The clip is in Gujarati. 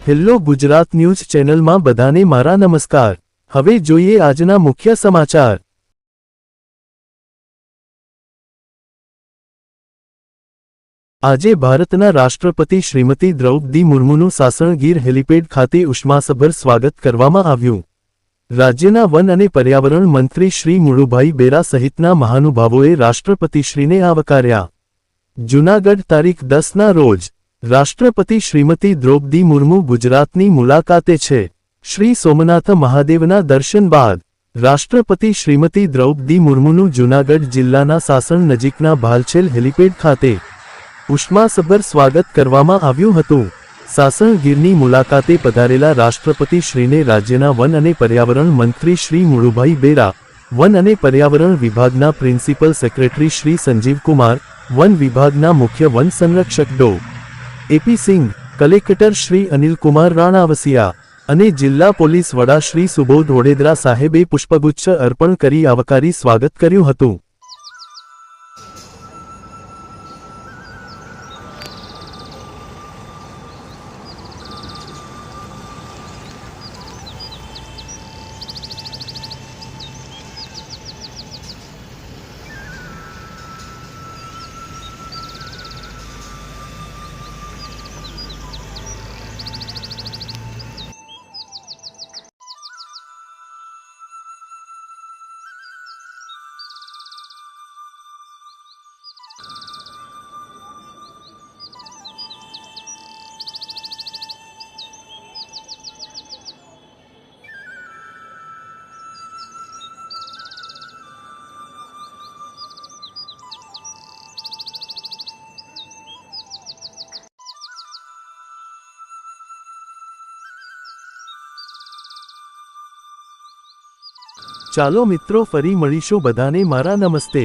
હેલો ગુજરાત ન્યૂઝ ચેનલમાં બધાને મારા નમસ્કાર। હવે જોઈએ આજના મુખ્ય સમાચાર। આજે ભારતના રાષ્ટ્રપતિ શ્રીમતી દ્રૌપદી મુર્મુનું સાસણગીર હેલિપેડ ખાતે ઉષ્માસભર સ્વાગત કરવામાં આવ્યું। રાજ્યના વન અને પર્યાવરણ મંત્રી શ્રી મુળુભાઈ બેરા સહિતના મહાનુભાવોએ રાષ્ટ્રપતિશ્રીને આવકાર્યા। જૂનાગઢ તારીખ 10ના રોજ રાષ્ટ્રપતિ શ્રીમતી દ્રૌપદી મુર્મુ ગુજરાતની મુલાકાતે છે। શ્રી સોમનાથ મહાદેવના દર્શન બાદ રાષ્ટ્રપતિ શ્રીમતી દ્રૌપદી મુર્મુનું જૂનાગઢ જિલ્લાના સાસણ નજીકના ભાલછેલ હેલિપેડ ખાતે ઉષ્માસભર સ્વાગત કરવામાં આવ્યું હતું। સાસણ ગીરની મુલાકાતે પધારેલા રાષ્ટ્રપતિ શ્રીને રાજ્યના વન અને પર્યાવરણ મંત્રી શ્રી મુળુભાઈ બેરા, વન અને પર્યાવરણ વિભાગના principal secretary Shri Sanjeev Kumar, one વિભાગના મુખ્ય વન સંરક્ષક ડો. એપી સિંઘ, કલેક્ટર શ્રી અનિલકુમાર રાણાવસિયા અને જિલ્લા પોલીસ વડા શ્રી સુબોધ ઓડેદરા સાહેબે પુષ્પગુચ્છ અર્પણ કરી આવકારી સ્વાગત કર્યું હતું। ચાલો મિત્રો, ફરી મળીશું। બધાને મારા નમસ્તે।